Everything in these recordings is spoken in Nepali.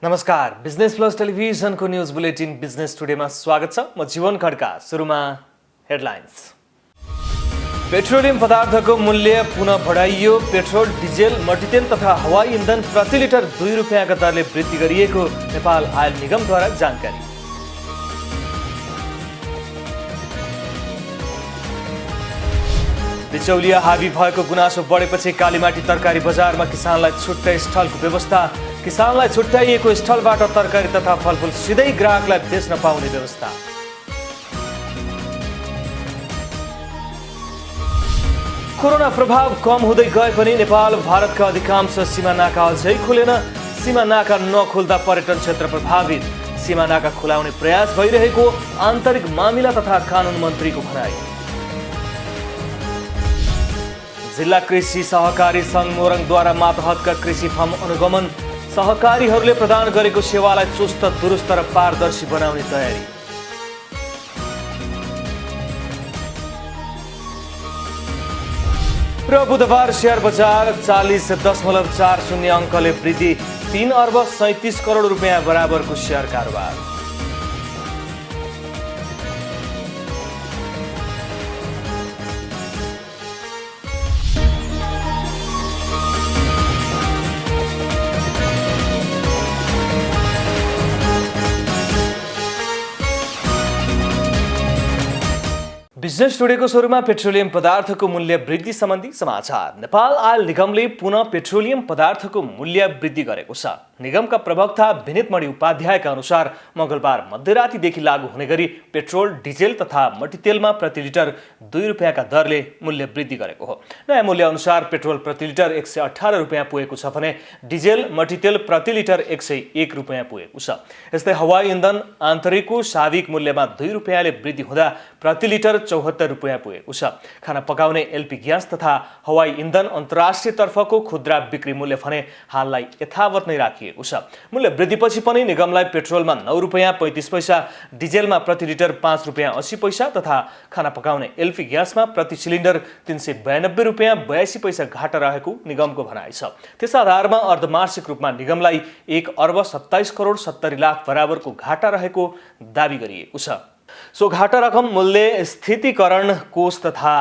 नमस्कार, बिजनेस प्लस टेलिभिजनको न्यूज बुलेटिन बिजनेस टुडेमा स्वागत छ। म जीवन खड्का। सुरुमा हेडलाइन्स। पेट्रोलियम पदार्थको मूल्य पुनः बढाइयो। पेट्रोल, डिजेल, मट्टीतेल तथा हवाई इन्धन प्रति लिटर ₹2 का दरले वृद्धि गरिएको नेपाल आयल निगमद्वारा जानकारी। बिचौलिया हावी भएको गुनासो बढेपछि कालीमाटी तरकारी बजारमा किसानलाई छुट्टै स्टलको व्यवस्था। किसानलाई छुट्याइएको स्टलबाट तरकारी तथा फलफुल सिधै ग्राहकलाई बेच्न पाउने व्यवस्था। कोरोना प्रभाव कम हुँदै गए पनि नेपाल भारतका अधिकांश सीमा नाका अझै खुलेन। सीमा नाका नखुल्दा पर्यटन क्षेत्र प्रभावित। सीमा नाका खुलाउने प्रयास भइरहेको आन्तरिक मामिला तथा कानुन मन्त्रीको भनाइ। जिल्ला कृषि सहकारी सङ्घ मोरङद्वारा मातहतका कृषि फर्म अनुगमन। सहकारीहरूले प्रदान गरेको सेवालाई चुस्त, दुरुस्त र पारदर्शी बनाउने तयारी। र बुधबार शेयर बजार 40.40 अङ्कले वृद्धि। 3 अर्ब 37 करोड रुपियाँ बराबरको शेयर कारोबार। बिजनेस टुडेको सुरुमा पेट्रोलियम पदार्थको मूल्य वृद्धि सम्बन्धी समाचार। नेपाल आयल निगमले पुनः पेट्रोलियम पदार्थको मूल्य वृद्धि गरेको छ। निगमका प्रवक्ता विनित मणि उपाध्यायका अनुसार मंगलबार मध्यरातीदेखि लागू हुने गरी पेट्रोल, डिजेल तथा मट्टीतेलमा प्रति लिटर ₹2 का दरले मूल्य वृद्धि गरेको हो। नयाँ मूल्य अनुसार पेट्रोल प्रति लिटर ₹118 पुगेको छ भने डिजेल, मट्टीतेल प्रति लिटर ₹101 पुगेको छ। यस्तै हवाई इन्धन आन्तरिकको साविक मूल्यमा ₹2 ले वृद्धि हुँदा प्रति लिटर ₹74 पुगेको छ। खाना पकाउने एलपी ग्यास तथा हवाई इन्धन अन्तर्राष्ट्रिय तर्फको खुद्रा बिक्री मूल्य भने हाललाई यथावत नै राखिएको छ। मूल्य वृद्धिपछि पनि निगमलाई पेट्रोलमा ₹9.35, डिजेलमा प्रति लिटर ₹5.80 तथा खाना पकाउने एलपी ग्यासमा प्रति सिलिन्डर ₹392.82 घाटा रहेको निगमको भनाइ छ। त्यस आधारमा अर्धवार्षिक रूपमा निगमलाई 1 अर्ब 27 करोड 70 लाख बराबरको घाटा रहेको दावी गरिएको छ। सो घाटा रकम मूल्य स्थितीकरण कोष तथा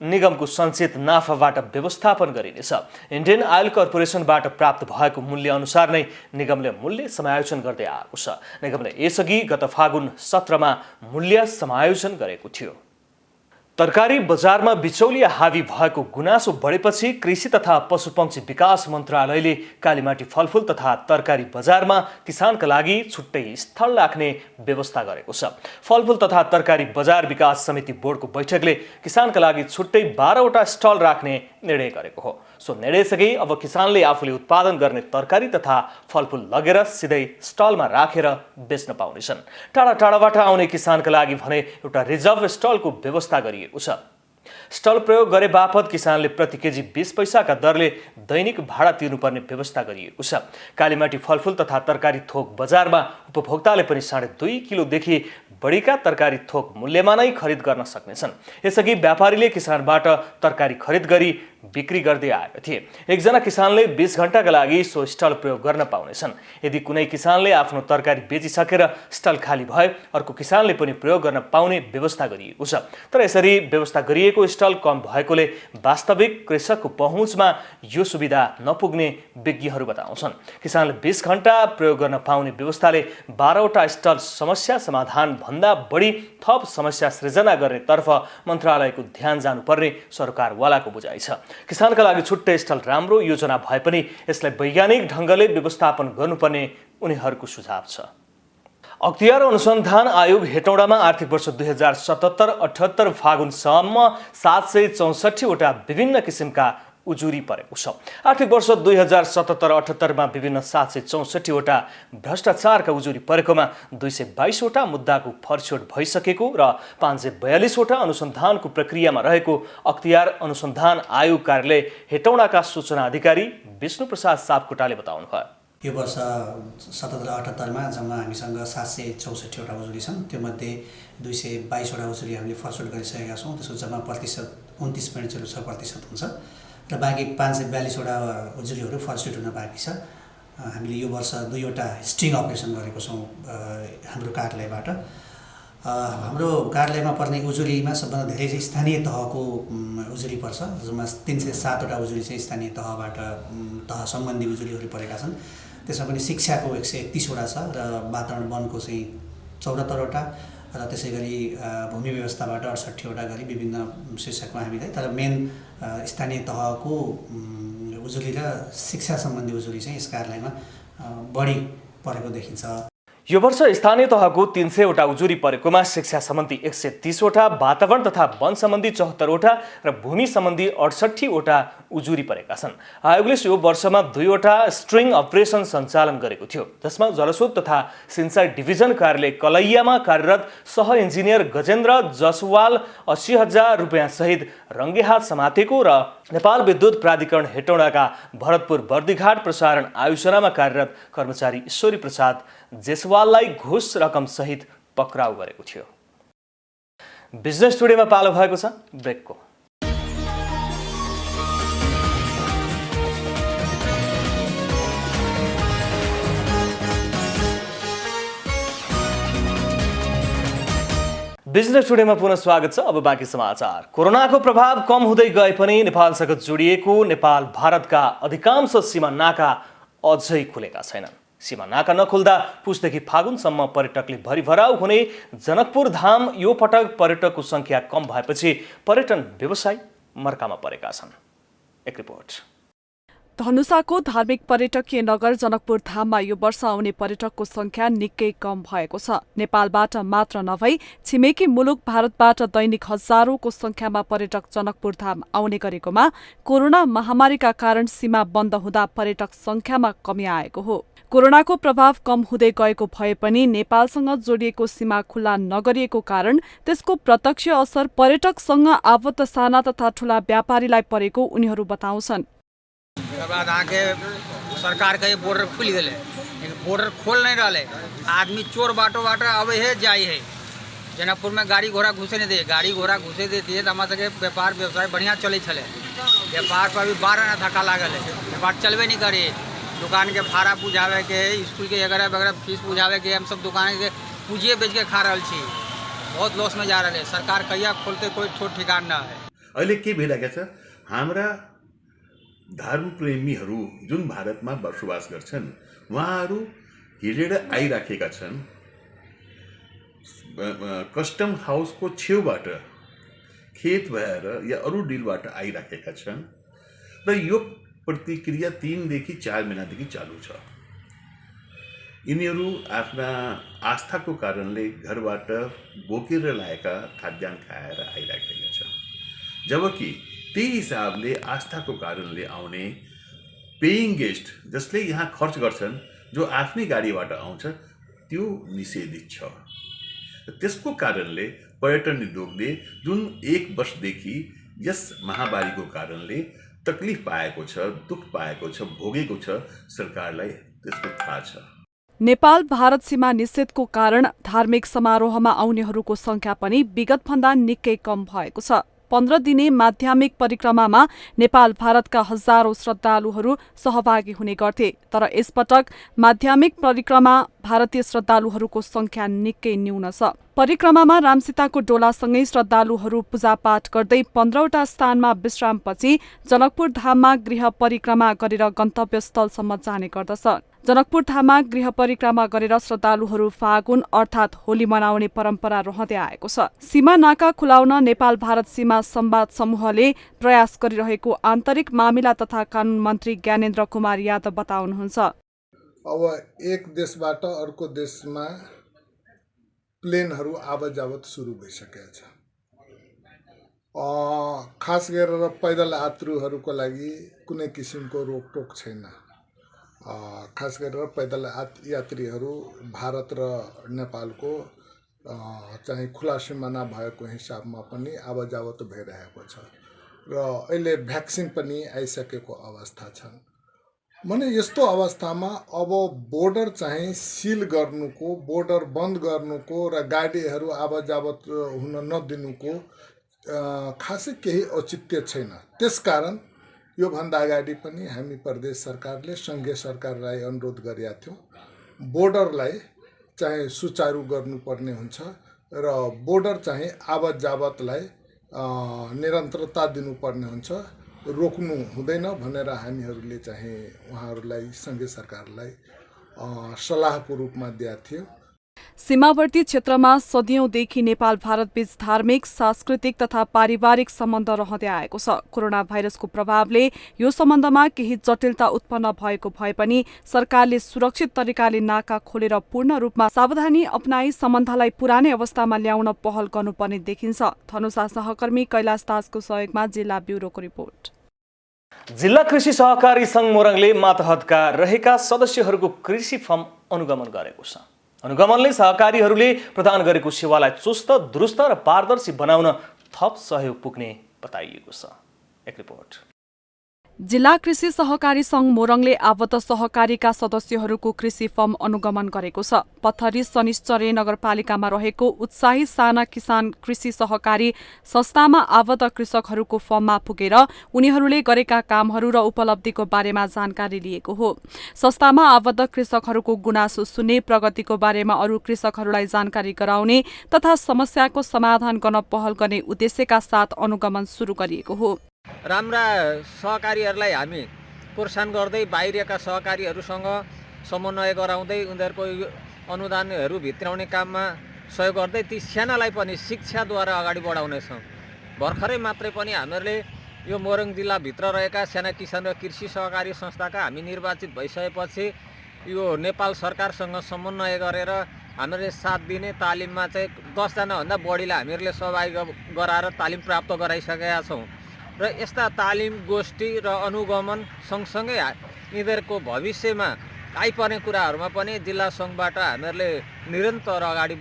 निगमको सञ्चित नाफाबाट व्यवस्थापन गरिनेछ। इन्डियन आयल कर्पोरेसनबाट प्राप्त भएको मूल्य अनुसार नै निगमले मूल्य समायोजन गर्दै आएको छ। निगमले यसअघि गत फागुन 17 मा मूल्य समायोजन गरेको थियो। तरकारी बजारमा बिचौलिया हावी भएको गुनासो बढेपछि कृषि तथा पशुपक्षी विकास मन्त्रालयले कालीमाटी फलफुल तथा तरकारी बजारमा किसानका लागि छुट्टै स्थल राख्ने व्यवस्था गरेको छ। फलफुल तथा तरकारी बजार विकास समिति बोर्डको बैठकले किसानका लागि छुट्टै 12वटा स्टल राख्ने निर्णय गरेको हो। सो निर्णयसँगै अब किसानले आफूले उत्पादन गर्ने तरकारी तथा फलफुल लगेर सिधै स्टलमा राखेर बेच्न पाउनेछन्। टाढा टाढाबाट आउने किसानका लागि भने एउटा रिजर्भ स्टलको व्यवस्था गरिएको छ। स्टल प्रयोग गरे बापत किसानले प्रति केजी 20 पैसाका दरले दैनिक भाडा तिर्नुपर्ने व्यवस्था गरिएको छ। कालीमाटी फलफुल तथा तरकारी थोक बजारमा उपभोक्ताले पनि 2.5 किलोदेखि बढीका तरकारी थोक मूल्यमा नै खरिद गर्न सक्नेछन्। यसअघि व्यापारीले किसानबाट तरकारी खरिद गरी बिक्री गर्दै आएका थिए। एकजना किसानले 20 घण्टाका लागि सो स्टल प्रयोग गर्न पाउनेछन्। यदि कुनै किसानले आफ्नो तरकारी बेचिसकेर स्टल खाली भए अर्को किसानले पनि प्रयोग गर्न पाउने व्यवस्था गरिएको छ। तर यसरी व्यवस्था गरिएको स्टल कम भएकोले वास्तविक कृषकको पहुँचमा यो सुविधा नपुग्ने विज्ञहरू बताउँछन्। किसानले 20 घण्टा प्रयोग गर्न पाउने व्यवस्थाले 12वटा स्टल समस्या समाधान भन्दा बढी थप समस्या सृजना गर्ने तर्फ मन्त्रालयको ध्यान जानुपर्ने सरकारवालाको बुझाइ छ। किसानका लागि छुट्टै स्टल राम्रो योजना भए पनि यसलाई वैज्ञानिक ढङ्गले व्यवस्थापन गर्नुपर्ने उनीहरूको सुझाव छ। अख्तियार अनुसन्धान आयोग हेटौडामा आर्थिक वर्ष 2077-78 फागुनसम्म 764 वटा विभिन्न किसिमका उजुरी परेको छ। आर्थिक वर्ष 2077-78 मा विभिन्न 764 वटा भ्रष्टाचारका उजुरी परेकोमा 222 वटा मुद्दाको फरछोड भइसकेको र 542 वटा अनुसन्धानको प्रक्रियामा रहेको अख्तियार अनुसन्धान आयोग कार्यालय हेटौडाका सूचना अधिकारी विष्णु प्रसाद सापकोटाले बताउनुभयो। यो वर्ष 77-78 मा जम्मा हामीसँग 764 वटा उजुरी छन्। त्योमध्ये 222 वटा उजुरी हामीले फरछोड गरिसकेका छौँ। त्यसको जम्मा प्रतिशत 29.06% हुन्छ र बाँकी 542 वटा उजुरीहरू फरछोड हुन बाँकी छ। हामीले यो वर्ष 2वटा स्ट्रिङ अपरेसन गरेको छौँ हाम्रो कार्यालयबाट। हाम्रो कार्यालयमा पर्ने उजुरीमा सबभन्दा धेरै चाहिँ स्थानीय तहको उजुरी पर्छ, जसमा 307वटा उजुरी चाहिँ स्थानीय तहबाट तह सम्बन्धी उजुरीहरू परेका छन्। त्यसमा पनि शिक्षाको 131वटा छ र वातावरण वनको चाहिँ 74वटा र त्यसै गरी भूमि व्यवस्थाबाट 68वटा गरी विभिन्न शीर्षकमा हामीलाई, तर मेन स्थानीय तहको उजुरी र शिक्षा सम्बन्धी उजुरी चाहिँ यस कार्यालयमा बढी परेको देखिन्छ। यो वर्ष स्थानीय तहको 300वटा उजुरी परेकोमा शिक्षा सम्बन्धी 130वटा, वातावरण तथा वन सम्बन्धी 74वटा र भूमि सम्बन्धी 68वटा उजुरी परेका छन्। आयोगले यो वर्षमा 2वटा स्ट्रिङ अपरेसन सञ्चालन गरेको थियो, जसमा जलस्रोत तथा सिंचाई डिभिजन कार्यालय कलैयामा कार्यरत सह इन्जिनियर गजेन्द्र जसवाल 80,000 रुपियाँ सहित रङ्गेहात समातेको र नेपाल विद्युत प्राधिकरण हेटौँडाका भरतपुर बर्दिघाट प्रसारण आयोजनामा कार्यरत कर्मचारी ईश्वरी प्रसाद जेसवाललाई घुस रकम सहित पक्राउ गरेको थियो। बिजनेस टुडेमा पालो भएको छ ब्रेकको। बिजनेस टुडेमा पुनः स्वागत छ। अब बाँकी समाचार। कोरोनाको प्रभाव कम हुँदै गए पनि नेपालसँग जोडिएको नेपाल भारतका अधिकांश सीमा नाका अझै खुलेका छैनन्। सीमा नाका नखुल्दा पुसदेखि फागुनसम्म पर्यटकले भरिभराउ हुने जनकपुर धाम यो पटक पर्यटकको संख्या कम भएपछि पर्यटन व्यवसाय मर्कामा परेका छन्। एक रिपोर्ट। धनुषाको धार्मिक पर्यटकीय नगर जनकपुर धाममा यो वर्ष आउने पर्यटकको संख्या निकै कम भएको छ। नेपालबाट मात्र नभई छिमेकी मुलुक भारतबाट दैनिक हजारौंको संख्यामा पर्यटक जनकपुर धाम आउने गरेकोमा कोरोना महामारीका कारण सीमा बन्द हुँदा पर्यटक संख्यामा कमी आएको हो। कोरोनाको प्रभाव कम हुँदै गएको भए पनि नेपालसँग जोडिएको सीमा खुल्ला नगरिएको कारण त्यसको प्रत्यक्ष असर पर्यटकसँग आबद्ध साना तथा ठूला व्यापारीलाई परेको उनीहरू बताउँछन्। बाद आके सरकार के बॉर्डर खुल गए, बॉर्डर खोल नहीं रहा, आदमी चोर बाटो अब है जाई है। जनकपुर में गाड़ी घोड़ा घुसे नहीं दे, गाड़ी घोड़ा घुसे देती है तो हमारे सके व्यापार व्यवसाय बढ़िया चले छे। व्यापार पर अभी 12 धक्का लागल है, व्यापार चलबे नहीं करे। दुकान के भाड़ा बुझावे के, स्कूल के वगैरह वगैरह फीस बुझावे के, हम सब दुकान के पूंजी बेच के खा रहा छी। बहुत लॉस में जा रहे। सरकार कहिया खोलते कोई ठोट ठिकान ना है। अहिले के भइरहेको छ, हाम्रा धर्मप्रेमीहरू जुन भारतमा बसोबास गर्छन् उहाँहरू हिँडेर आइराखेका छन्। कस्टम हाउसको छेउबाट खेत भएर या अरू डिलबाट आइराखेका छन् र यो प्रतिक्रिया 3 देखि 4 महिनादेखि चालू छ। यिनीहरू आफ्ना आस्थाको कारणले घरबाट बोकेर ल्याएका खाद्यान्न खाएर आइराखेका छन्, जबकि त्यही हिसाबले आस्थाको कारणले आउने पेइङ गेस्ट जसले यहाँ खर्च गर्छन्, जो आफ्नै गाडीबाट आउँछ, त्यो निषेधित छ। त्यसको कारणले पर्यटन उद्योगले जुन 1 वर्षदेखि यस महामारीको कारणले तकलिफ पाएको छ, दुख पाएको छ, भोगेको छ, सरकारलाई त्यसको थाहा छ। नेपाल भारत सीमा निषेधको कारण धार्मिक समारोहमा आउनेहरूको संख्या पनि विगतभन्दा निकै कम भएको छ। 15 दिने माध्यमिक परिक्रमामा नेपाल भारतका हजारौं श्रद्धालुहरू सहभागी हुने गर्थे, तर यसपटक माध्यमिक परिक्रमा भारतीय श्रद्धालुहरूको संख्या निकै न्यून छ। परिक्रमामा रामसीताको डोलासँगै श्रद्धालुहरू पूजापाठ गर्दै 15वटा स्थानमा विश्रामपछि जनकपुर धाममा गृह परिक्रमा गरेर गन्तव्यस्थलसम्म जाने गर्दछ। जनकपुर धाममा गृह परिक्रमा गरेर श्रद्धालुहरू फागुन अर्थात् होली मनाउने परम्परा रहँदै आएको छ। सीमा नाका खुलाउन नेपाल भारत सीमा संवाद समूहले प्रयास गरिरहेको आन्तरिक मामिला तथा कानून मन्त्री ज्ञानेन्द्र कुमार यादव बताउनुहुन्छ। अब एक देशबाट अर्को देशमा प्लेनहरू आवत सुरु भइसकेको छ। खास गरेर पैदल यात्रुहरूको लागि कुनै किसिमको रोकटोक छैन। खास गरेर पैदल यात्रीहरू भारत र नेपालको चाहिँ खुला सिमाना भएको हिसाबमा पनि आवत भइरहेको छ र अहिले भ्याक्सिन पनि आइसकेको अवस्था छ। माने यस्तो अवस्थामा अब बोर्डर चाहिँ सिल गर्नुको, बोर्डर बन्द गर्नुको र गाडीहरू आवत हुन नदिनुको खासै केही औचित्य छैन। त्यसकारण योभन्दा अगाडि पनि हामी प्रदेश सरकारले सङ्घीय सरकारलाई अनुरोध गरेका थियौँ बोर्डरलाई चाहिँ सुचारू गर्नुपर्ने हुन्छ र बोर्डर चाहिँ आवत जावतलाई निरन्तरता दिनुपर्ने हुन्छ, रोक्नु हुँदैन भनेर हामीहरूले चाहिँ उहाँहरूलाई सङ्घीय सरकारलाई सल्लाहको रूपमा दिएका थियौँ। सीमावर्ती क्षेत्रमा सदियौंदेखि नेपाल भारतबीच धार्मिक, सांस्कृतिक तथा पारिवारिक सम्बन्ध रहँदै आएको छ। कोरोना भाइरसको प्रभावले यो सम्बन्धमा केही जटिलता उत्पन्न भएको भए पनि सरकारले सुरक्षित तरिकाले नाका खोलेर पूर्ण रूपमा सावधानी अपनाई सम्बन्धलाई पुरानै अवस्थामा ल्याउन पहल गर्नुपर्ने देखिन्छ। धनुषा सहकर्मी कैलाश दासको सहयोगमा जिल्ला ब्युरोको रिपोर्ट। जिल्ला कृषि सहकारी संघ मोरङले मातहतका रहेका सदस्यहरूको कृषि फर्म अनुगमन गरेको छ। अनुगमनले सहकारीहरूले प्रदान गरेको सेवालाई चुस्त, दुरुस्त र पारदर्शी बनाउन थप सहयोग पुग्ने बताइएको छ। एक रिपोर्ट। जिल्ला कृषि सहकारी संघ मोरङले आबद्ध सहकारीका सदस्यहरूको कृषि फर्म अनुगमन गरेको छ। पथरी शनिश्चर्य नगरपालिकामा रहेको उत्साही साना किसान कृषि सहकारी संस्थामा आबद्ध कृषकहरूको फर्ममा पुगेर उनीहरूले गरेका कामहरू र उपलब्धिको बारेमा जानकारी लिएको हो। संस्थामा आबद्ध कृषकहरूको गुनासो सुन्ने, प्रगतिको बारेमा अरू कृषकहरूलाई जानकारी गराउने तथा समस्याको समाधान गर्न पहल गर्ने उद्देश्यका साथ अनुगमन सुरु गरिएको हो। राम्रा सहकारीहरूलाई हामी प्रोत्साहन गर्दै बाहिरका सहकारीहरूसँग समन्वय गराउँदै उनीहरूको अनुदानहरू भित्राउने काममा सहयोग गर्दै ती सानालाई पनि शिक्षाद्वारा अगाडि बढाउनेछौँ। भर्खरै मात्रै पनि हामीहरूले यो मोरङ जिल्लाभित्र रहेका साना किसान र कृषि सहकारी संस्थाका हामी निर्वाचित भइसकेपछि यो नेपाल सरकारसँग समन्वय गरेर हामीहरूले 7 दिने तालिममा चाहिँ 10 जनाभन्दा बढीलाई हामीहरूले सहभागी गराएर तालिम प्राप्त गराइसकेका छौँ र यस्ता तालिम गोष्ठी र अनुगमन सँगसँगै यिनीहरूको भविष्यमा आइपर्ने कुराहरूमा पनि जिल्ला सङ्घबाट हामीहरूले निरन्तर अगाडि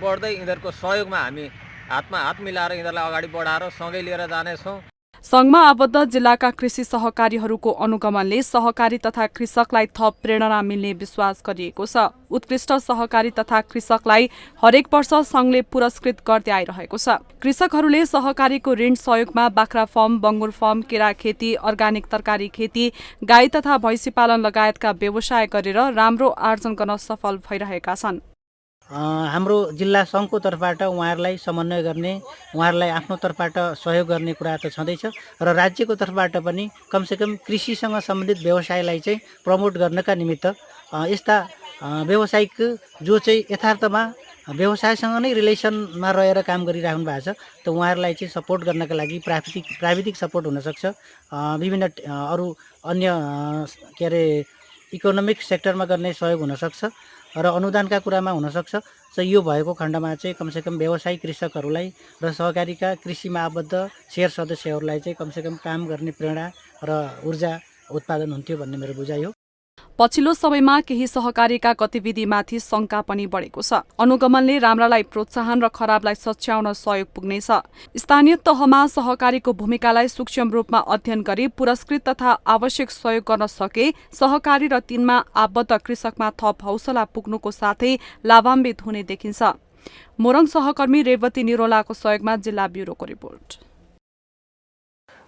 बढ्दै यिनीहरूको सहयोगमा हामी हातमा हात मिलाएर यिनीहरूलाई अगाडि बढाएर सँगै लिएर जानेछौँ। संघमा आबद्ध जिल्लाका कृषि सहकारीहरूको अनुगमनले सहकारी तथा कृषकलाई थप प्रेरणा मिल्ने विश्वास गरिएको छ। उत्कृष्ट सहकारी तथा कृषकलाई हरेक वर्ष संघले पुरस्कृत गर्दै आइरहेको छ। कृषकहरूले सहकारीको ऋण सहयोगमा बाख्रा फर्म, बङ्गुर फर्म, केरा खेती, अर्गानिक तरकारी खेती, गाई तथा भैँसी पालन लगायतका व्यवसाय गरेर राम्रो आर्जन गर्न सफल भइरहेका छन्। हाम्रो जिल्ला सङ्घको तर्फबाट उहाँहरूलाई समन्वय गर्ने, उहाँहरूलाई आफ्नो तर्फबाट सहयोग गर्ने कुरा त छँदैछ र राज्यको तर्फबाट पनि कमसेकम कृषिसँग सम्बन्धित व्यवसायलाई चाहिँ प्रमोट गर्नका निमित्त यस्ता व्यावसायिक जो चाहिँ यथार्थमा व्यवसायसँग नै रिलेसनमा रहेर काम गरिराख्नु भएको छ त उहाँहरूलाई चाहिँ सपोर्ट गर्नका लागि प्राविधिक सपोर्ट हुनसक्छ, विभिन्न अरू अन्य के अरे इकोनोमिक सेक्टरमा गर्ने सहयोग हुनसक्छ र अनुदानका कुरामा हुनसक्छ। यो भएको खण्डमा चाहिँ कमसेकम व्यवसायिक कृषकहरूलाई र सहकारीका कृषिमा आबद्ध शेयर सदस्यहरूलाई चाहिँ कमसेकम काम गर्ने प्रेरणा र ऊर्जा उत्पादन हुन्थ्यो भन्ने मेरो बुझाइ हो। पछिल्लो समयमा केही सहकारीका गतिविधिमाथि शङ्का पनि बढेको छ। अनुगमनले राम्रालाई प्रोत्साहन र खराबलाई सच्याउन सहयोग पुग्नेछ। स्थानीय तहमा सहकारीको भूमिकालाई सूक्ष्म रूपमा अध्ययन गरी पुरस्कृत तथा आवश्यक सहयोग गर्न सके सहकारी र तिनमा आबद्ध कृषकमा थप हौसला पुग्नुको साथै लाभान्वित हुने देखिन्छ। मोरङ सहकर्मी रेवती निरोलाको सहयोगमा जिल्ला ब्युरोको रिपोर्ट।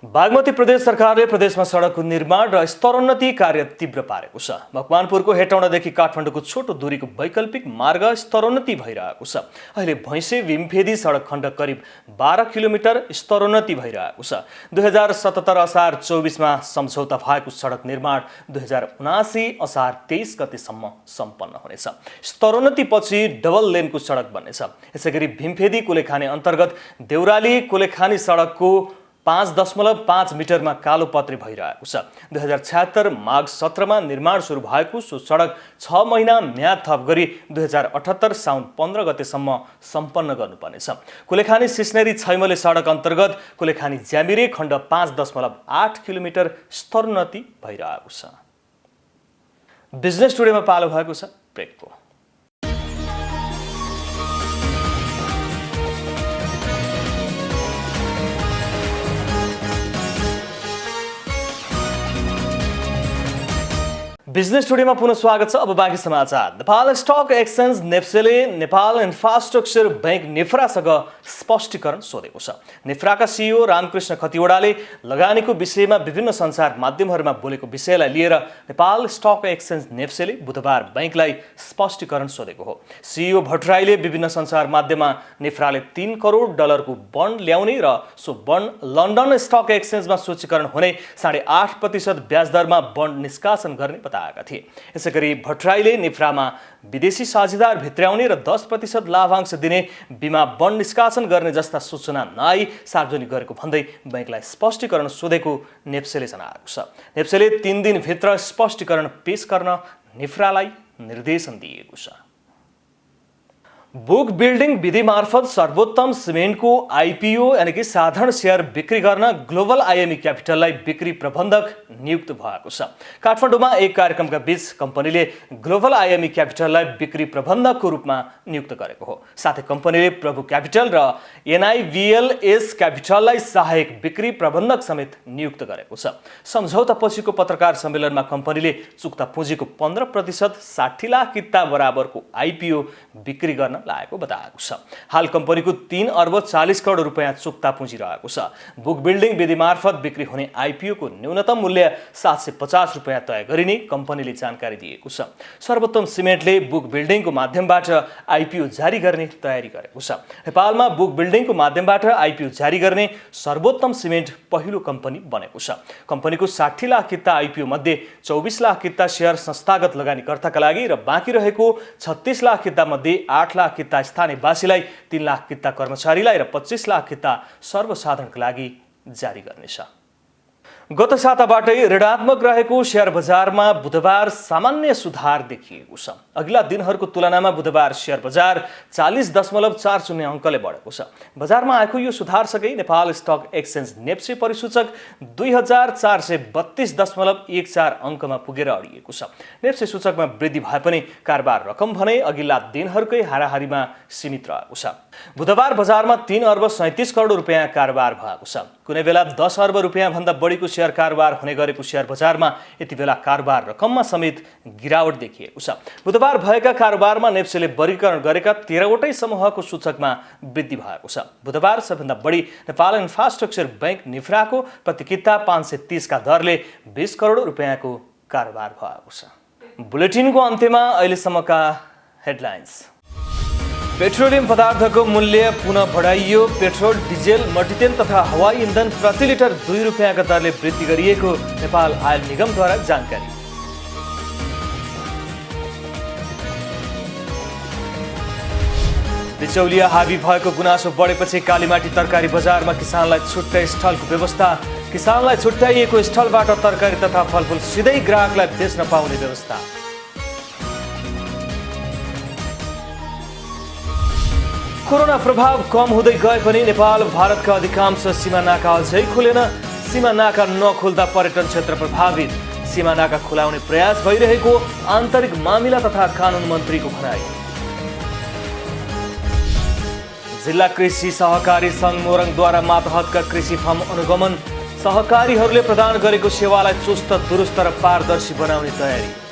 बागमती प्रदेश सरकारले प्रदेशमा सडकको निर्माण र स्तरोन्नति कार्य तीव्र पारेको छ। मकवानपुरको हेटौँडादेखि काठमाडौँको छोटो दूरीको वैकल्पिक मार्ग स्तरोन्नति भइरहेको छ। अहिले भैँसे भीमफेदी सडक खण्ड करिब 12 किलोमिटर स्तरोन्नति भइरहेको छ। 2077 असार 24मा सम्झौता भएको सडक निर्माण 2079 असार 23 गतेसम्म सम्पन्न हुनेछ। स्तरोन्नतिपछि डबल लेनको सडक बन्नेछ। यसैगरी भीमफेदी कुलेखानी अन्तर्गत देउराली कुलेखानी सडकको 5.5 मिटरमा कालो पत्री भइरहेको छ। 2076 माघ 17मा निर्माण सुरु भएको सो सडक 6 महिना म्याद थप गरी 2078 साउन 15 गतेसम्म सम्पन्न गर्नुपर्नेछ। कुलेखानी सिस्नेरी छैमले सडक अन्तर्गत कुलेखानी ज्यामिरे खण्ड 5.8 किलोमिटर स्तरोन्नति भइरहेको छ। बिजनेस टुडेमा पालो भएको छ ब्रेकको। बिजनेस टुडेमा पुनः स्वागत छ। अब बाँकी समाचार। नेपाल स्टक एक्सचेन्ज नेप्सेले नेपाल इन्फ्रास्ट्रक्चर बैंक नेफ्रासँग स्पष्टीकरण सोधेको छ। नेफ्राका सिइओ रामकृष्ण खतिवडाले लगानीको विषयमा विभिन्न सञ्चार माध्यमहरूमा बोलेको विषयलाई लिएर नेपाल स्टक एक्सचेन्ज नेप्सेले बुधबार बैंकलाई स्पष्टीकरण सोधेको हो। सिइओ भट्टराईले विभिन्न सञ्चार माध्यममा नेफ्राले 3 करोड डलरको बन्ड ल्याउने र सो बन्ड लन्डन स्टक एक्सचेन्जमा सूचीकरण हुने 8.5% ब्याज दरमा बन्ड निष्कासन गर्ने बताएका थिए। यसैगरी भट्टराईले नेफ्रामा विदेशी साझेदार भित्र्याउने र 10% लाभांश दिने बिमा बन्ड निष्कासन गर्ने जस्ता सूचना नआई सार्वजनिक गरेको भन्दै बैंकलाई स्पष्टीकरण सोधेको नेप्सेले जनाएको छ। नेप्सेले 3 दिनभित्र स्पष्टीकरण पेश गर्न नेफ्रालाई निर्देशन दिएको छ। बुक बिल्डिङ विधि मार्फत सर्वोत्तम सिमेन्टको आइपिओ यानि कि साधारण शेयर बिक्री गर्न ग्लोबल आइएमई क्यापिटललाई बिक्री प्रबन्धक नियुक्त भएको छ। काठमाडौँमा एक कार्यक्रमका बीच कम्पनीले ग्लोबल आइएमई क्यापिटललाई बिक्री प्रबन्धकको रूपमा नियुक्त गरेको हो। साथै कम्पनीले प्रभु क्यापिटल र एनआइभिएलएस क्यापिटललाई सहायक बिक्री प्रबन्धक समेत नियुक्त गरेको छ। सम्झौता पछिको पत्रकार सम्मेलनमा कम्पनीले चुक्ता पुँजीको 15% 60 लाख किता बराबरको आइपिओ बिक्री गर्न लागेको बताएको छ। हाल कम्पनीको 3 अर्ब 40 करोड रुपैयाँ चुक्ता पुँजी रहेको छ। बुक बिल्डिङ विधि मार्फत बिक्री हुने आइपिओ को न्यूनतम मूल्य 750 रुपैयाँ तय गरिने कम्पनीले जानकारी दिएको छ। सर्वोत्तम सिमेन्टले बुक बिल्डिङको माध्यमबाट आइपिओ जारी गर्ने तयारी गरेको छ। नेपालमा बुक बिल्डिङको माध्यमबाट आइपिओ जारी गर्ने सर्वोत्तम सिमेन्ट पहिलो कम्पनी बनेको छ। कम्पनीको 60 लाख किता आइपिओ मध्ये 24 लाख किता शेयर संस्थागत लगानीकर्ताका लागि र बाँकी रहेको 36 लाख किता मध्ये 8 लाख किता स्थानीयवासीलाई, 3 लाख किता कर्मचारीलाई र 25 लाख किता सर्वसाधारणका लागि जारी गर्नेछ। गत साताबाटै ऋणात्मक रहेको शेयर बजारमा बुधबार सामान्य सुधार देखिएको छ। अघिल्ला दिनहरूको तुलनामा बुधबार शेयर बजार 40.40 अङ्कले बढेको छ। बजारमा आएको यो सुधारसँगै नेपाल स्टक एक्सचेन्ज नेप्से परिसूचक 2432.14 अङ्कमा पुगेर अडिएको छ। नेप्से सूचकमा वृद्धि भए पनि कारोबार रकम भने अघिल्ला दिनहरूकै हाराहारीमा सीमित रहेको छ। बुधबार बजारमा 3 अर्ब 37 करोड रुपैयाँ कारोबार भएको छ। कुनै बेला 10 अर्ब रुपैयाँ भन्दा बढीको शेयर कारोबार हुने गरेको शेयर बजारमा यति बेला कारोबार रकममा समेत गिरावट देखिएको छ। बुधबार भएका कारोबारमा नेप्सेले वर्गीकरण गरेका 13वटै समूहको सूचकमा वृद्धि भएको छ। बुधबार सबैभन्दा बढी नेपाल इन्फ्रास्ट्रक्चर बैंक निफ्राको प्रति किता 530 का दरले 20 करोड रुपैयाँको कारोबार भएको छ। बुलेटिनको अन्त्यमा अहिलेसम्मका हेडलाइन्स। पेट्रोलियम पदार्थको मूल्य पुनः बढाइयो। पेट्रोल, डिजेल, मल्टितेल तथा हवाई इन्धन प्रति लिटर 2 रुपैयाँका दरले वृद्धि गरिएको नेपाल आयल निगमद्वारा जानकारी। बिचौलिया हावी भएको गुनासो बढेपछि कालीमाटी तरकारी बजारमा किसानलाई छुट्टै स्टलको व्यवस्था। किसानलाई छुट्याइएको स्टलबाट तरकारी तथा फलफुल सिधै ग्राहकलाई बेच्न पाउने व्यवस्था। कोरोना प्रभाव कम हुँदै गए पनि नेपाल भारतका अधिकांश सीमा नाका अझै खुलेन। सीमा नाका नखुल्दा पर्यटन क्षेत्र प्रभावित। सीमा नाका खुलाउने प्रयास भइरहेको आन्तरिक मामिला तथा कानुन मन्त्रीको भनाइ। जिल्ला कृषि सहकारी सङ्घ मोरङद्वारा मातहतका कृषि फर्म अनुगमन। सहकारीहरूले प्रदान गरेको सेवालाई चुस्त, दुरुस्त र पारदर्शी बनाउने तयारी।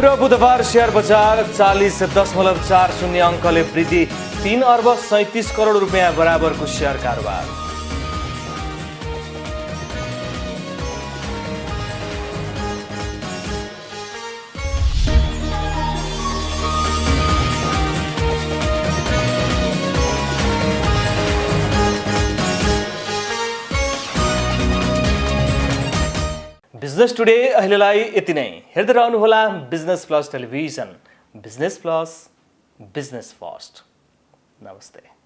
र बुधबार शेयर बजार 40.40 अङ्कले वृद्धि। 3 अर्ब 37 करोड रुपैयाँ बराबरको शेयर कारोबार। बिजनेस टुडे अहिलेलाई यति नै। हेर्दै रहनुहोला business plus television. Business plus, business first. नमस्ते।